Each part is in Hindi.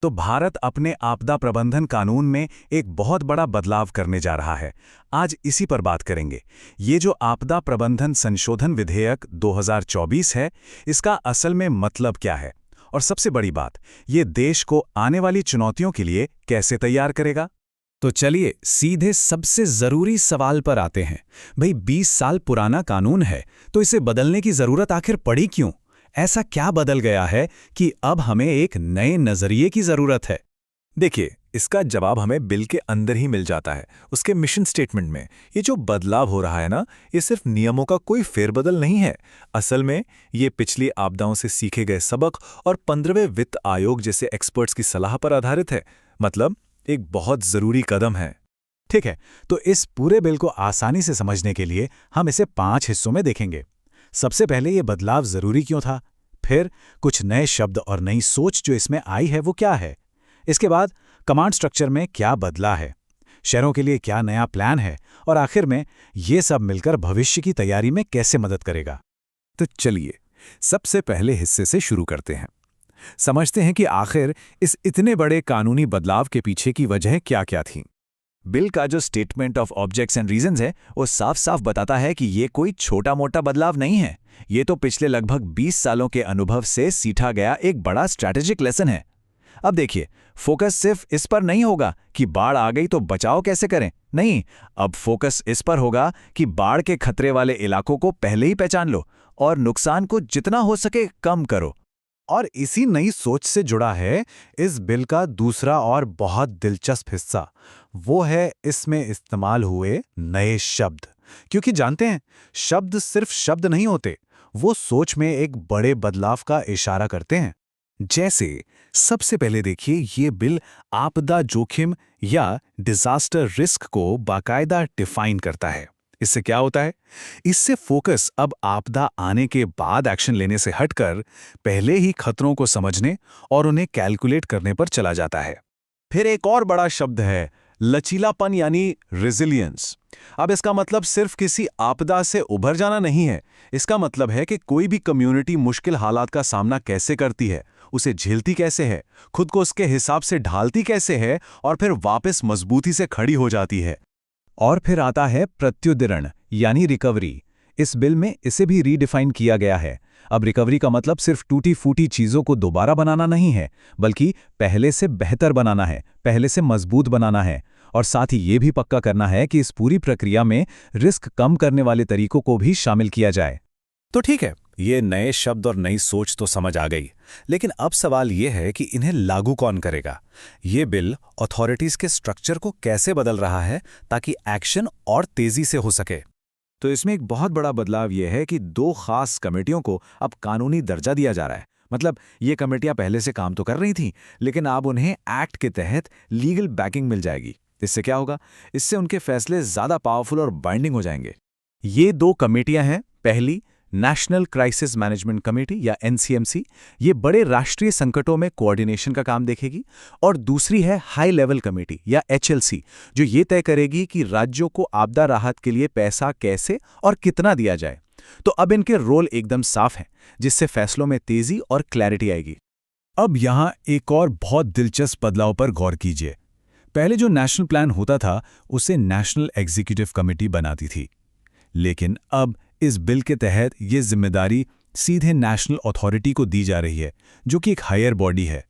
तो भारत अपने आपदा प्रबंधन कानून में एक बहुत बड़ा बदलाव करने जा रहा है। आज इसी पर बात करेंगे। ये जो आपदा प्रबंधन संशोधन विधेयक 2024 है, इसका असल में मतलब क्या है? और सबसे बड़ी बात, ये देश को आने वाली चुनौतियों के लिए कैसे तैयार करेगा? तो चलिए सीधे सबसे जरूरी सवाल पर आते हैं। भाई 20 साल पुराना कानून है, तो इसे बदलने की जरूरत आखिर पड़ी क्यों? ऐसा क्या बदल गया है कि अब हमें एक नए नजरिए की जरूरत है? देखिए, इसका जवाब हमें बिल के अंदर ही मिल जाता है, उसके मिशन स्टेटमेंट में। ये जो बदलाव हो रहा है ना, ये सिर्फ नियमों का कोई फेरबदल नहीं है। असल में ये पिछली आपदाओं से सीखे गए सबक और 15वें वित्त आयोग जैसे एक्सपर्ट्स की सलाह पर आधारित है। मतलब एक बहुत जरूरी कदम है। ठीक है, तो इस पूरे बिल को आसानी से समझने के लिए हम इसे 5 हिस्सों में देखेंगे। सबसे पहले ये बदलाव जरूरी क्यों था? फिर कुछ नए शब्द और नई सोच जो इसमें आई है वो क्या है? इसके बाद कमांड स्ट्रक्चर में क्या बदला है? शहरों के लिए क्या नया प्लान है? और आखिर में ये सब मिलकर भविष्य की तैयारी में कैसे मदद करेगा? तो चलिए सबसे पहले हिस्से से शुरू करते हैं। समझते हैं कि आखिर इस इतने बड़े कानूनी बदलाव के पीछे की वजह क्या-क्या थी। बिल का जो statement of objects and reasons है, वो साफ साफ बताता है कि ये कोई छोटा मोटा बदलाव नहीं है। ये तो पिछले लगभग 20 सालों के अनुभव से सीखा गया एक बड़ा स्ट्रैटेजिक लेसन है। अब देखिए, फोकस सिर्फ इस पर नहीं होगा कि बाढ़ आ गई तो बचाव कैसे करें। नहीं, अब फोकस इस पर होगा कि बाढ़ के खतरे वाले इलाकों को पहले ही पहचान लो और नुकसान को जितना हो सके कम करो। और इसी नई सोच से जुड़ा है इस बिल का दूसरा और बहुत दिलचस्प हिस्सा। वो है इसमें इस्तेमाल हुए नए शब्द। क्योंकि जानते हैं, शब्द सिर्फ शब्द नहीं होते, वो सोच में एक बड़े बदलाव का इशारा करते हैं। जैसे सबसे पहले देखिए, ये बिल आपदा जोखिम या डिजास्टर रिस्क को बाकायदा डिफाइन करता है। इससे क्या होता है? इससे फोकस अब आपदा आने के बाद एक्शन लेने से हटकर पहले ही खतरों को समझने और उन्हें कैलकुलेट करने पर चला जाता है। फिर एक और बड़ा शब्द है लचीलापन, यानी रेजिलियंस। अब इसका मतलब सिर्फ किसी आपदा से उभर जाना नहीं है। इसका मतलब है कि कोई भी कम्युनिटी मुश्किल हालात का सामना कैसे करती है, उसे झेलती कैसे है, खुद को उसके हिसाब से ढालती कैसे है और फिर वापस मजबूती से खड़ी हो जाती है। और फिर आता है प्रत्युद्धारण यानी रिकवरी। इस बिल में इसे भी रीडिफाइन किया गया है। अब रिकवरी का मतलब सिर्फ टूटी फूटी चीजों को दोबारा बनाना नहीं है, बल्कि पहले से बेहतर बनाना है, पहले से मजबूत बनाना है। और साथ ही ये भी पक्का करना है कि इस पूरी प्रक्रिया में रिस्क कम करने वाले तरीकों को भी शामिल किया जाए। तो ठीक है, ये नए शब्द और नई सोच तो समझ आ गई, लेकिन अब सवाल ये है कि इन्हें लागू कौन करेगा। ये बिल अथॉरिटीज के स्ट्रक्चर को कैसे बदल रहा है ताकि एक्शन और तेजी से हो सके। तो इसमें एक बहुत बड़ा बदलाव यह है कि 2 खास कमेटियों को अब कानूनी दर्जा दिया जा रहा है। मतलब ये कमेटियां पहले से काम तो कर रही थीं, लेकिन अब उन्हें एक्ट के तहत लीगल बैकिंग मिल जाएगी। इससे क्या होगा? इससे उनके फैसले ज्यादा पावरफुल और बाइंडिंग हो जाएंगे। ये 2 कमेटियां हैं। पहली नेशनल क्राइसिस मैनेजमेंट कमेटी या एनसीएमसी, ये बड़े राष्ट्रीय संकटों में कोऑर्डिनेशन का काम देखेगी। और दूसरी है हाई लेवल कमेटी या एचएलसी, जो ये तय करेगी कि राज्यों को आपदा राहत के लिए पैसा कैसे और कितना दिया जाए। तो अब इनके रोल एकदम साफ हैं, जिससे फैसलों में तेजी और क्लैरिटी आएगी। अब यहाँ एक और बहुत दिलचस्प बदलाव पर गौर कीजिए। पहले जो नेशनल प्लान होता था, उसे नेशनल एग्जीक्यूटिव कमेटी बनाती थी, लेकिन अब इस बिल के तहत ये जिम्मेदारी सीधे नेशनल अथॉरिटी को दी जा रही है, जो कि एक हायर बॉडी है।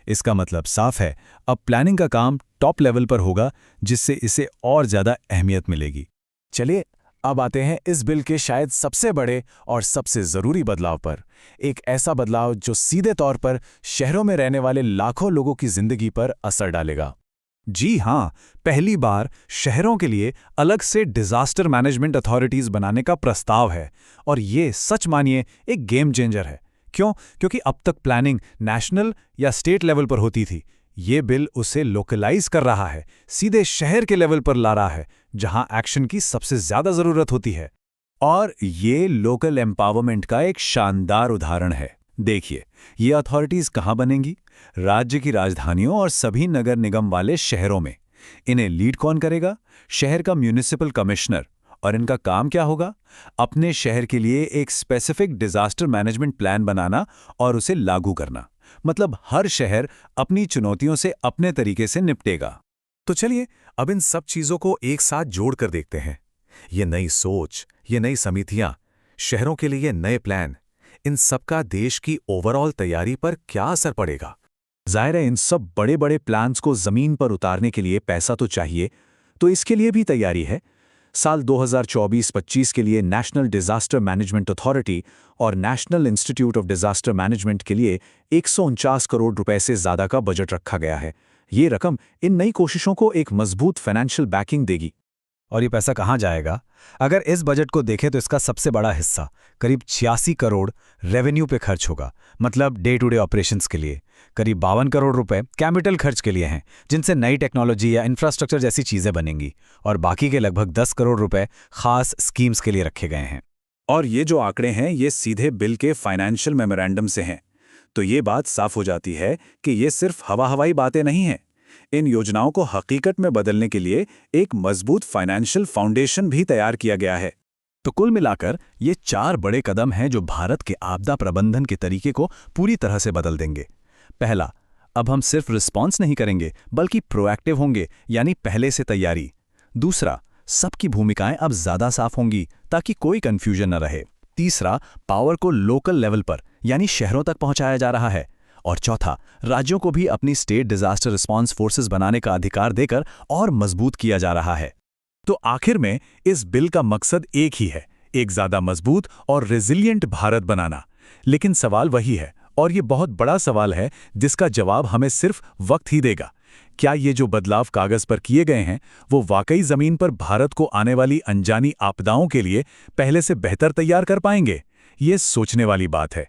इसका मतलब साफ है, अब प्लानिंग का काम टॉप लेवल पर होगा, जिससे इसे और ज्यादा अहमियत मिलेगी। चलिए अब आते हैं इस बिल के शायद सबसे बड़े और सबसे जरूरी बदलाव पर। एक ऐसा बदलाव जो सीधे तौर पर शहरों में रहने वाले लाखों लोगों की जिंदगी पर असर डालेगा। जी हाँ, पहली बार शहरों के लिए अलग से डिजास्टर मैनेजमेंट अथॉरिटीज बनाने का प्रस्ताव है। और ये सच मानिए एक गेम चेंजर है। क्यों? क्योंकि अब तक प्लानिंग नेशनल या स्टेट लेवल पर होती थी। ये बिल उसे लोकलाइज कर रहा है, सीधे शहर के लेवल पर ला रहा है, जहां एक्शन की सबसे ज्यादा जरूरत होती है। और ये लोकल एम्पावरमेंट का एक शानदार उदाहरण है। देखिए, ये अथॉरिटीज कहाँ बनेंगी? राज्य की राजधानियों और सभी नगर निगम वाले शहरों में। इन्हें लीड कौन करेगा? शहर का म्यूनिसिपल कमिश्नर। और इनका काम क्या होगा? अपने शहर के लिए एक स्पेसिफिक डिजास्टर मैनेजमेंट प्लान बनाना और उसे लागू करना। मतलब हर शहर अपनी चुनौतियों से अपने तरीके से निपटेगा। तो चलिए अब इन सब चीजों को एक साथ जोड़कर देखते हैं। ये नई सोच, ये नई समितियां, शहरों के लिए नए प्लान, इन सब का देश की ओवरऑल तैयारी पर क्या असर पड़ेगा? जाहिर है इन सब बड़े बड़े प्लान्स को जमीन पर उतारने के लिए पैसा तो चाहिए, तो इसके लिए भी तैयारी है। साल 2024-25 के लिए नेशनल डिजास्टर मैनेजमेंट अथॉरिटी और national institute of disaster management के लिए 149 करोड़ रुपए से ज्यादा का बजट रखा गया है। ये रकम इन नई कोशिशों को एक मजबूत फाइनेंशियल बैकिंग देगी। और ये पैसा कहाँ जाएगा? अगर इस बजट को देखें तो इसका सबसे बड़ा हिस्सा करीब 86 करोड़ रेवेन्यू पे खर्च होगा, मतलब डे टू डे ऑपरेशंस के लिए। करीब 52 करोड़ रुपए कैपिटल खर्च के लिए हैं, जिनसे नई टेक्नोलॉजी या इंफ्रास्ट्रक्चर जैसी चीजें बनेंगी, और बाकी के लगभग 10 करोड़ रुपए खास स्कीम्स के लिए रखे गए हैं। और ये जो आंकड़े हैं ये सीधे बिल के फाइनेंशियल मेमोरेंडम से हैं। तो ये बात साफ हो जाती है कि ये सिर्फ हवाई बातें नहीं हैं। इन योजनाओं को हकीकत में बदलने के लिए एक मजबूत फाइनेंशियल फाउंडेशन भी तैयार किया गया है। तो कुल मिलाकर ये 4 बड़े कदम हैं जो भारत के आपदा प्रबंधन के तरीके को पूरी तरह से बदल देंगे। पहला, अब हम सिर्फ रिस्पॉन्स नहीं करेंगे बल्कि प्रोएक्टिव होंगे, यानी पहले से तैयारी। दूसरा, सबकी भूमिकाएं अब ज्यादा साफ होंगी ताकि कोई कंफ्यूजन न रहे। तीसरा, पावर को लोकल लेवल पर यानी शहरों तक पहुंचाया जा रहा है। और चौथा, राज्यों को भी अपनी स्टेट डिजास्टर रिस्पांस फोर्सेस बनाने का अधिकार देकर और मजबूत किया जा रहा है। तो आखिर में इस बिल का मकसद एक ही है, एक ज्यादा मजबूत और रेजिलिएंट भारत बनाना। लेकिन सवाल वही है, और ये बहुत बड़ा सवाल है जिसका जवाब हमें सिर्फ वक्त ही देगा। क्या ये जो बदलाव कागज पर किए गए हैं वो वाकई जमीन पर भारत को आने वाली अनजानी आपदाओं के लिए पहले से बेहतर तैयार कर पाएंगे? ये सोचने वाली बात है।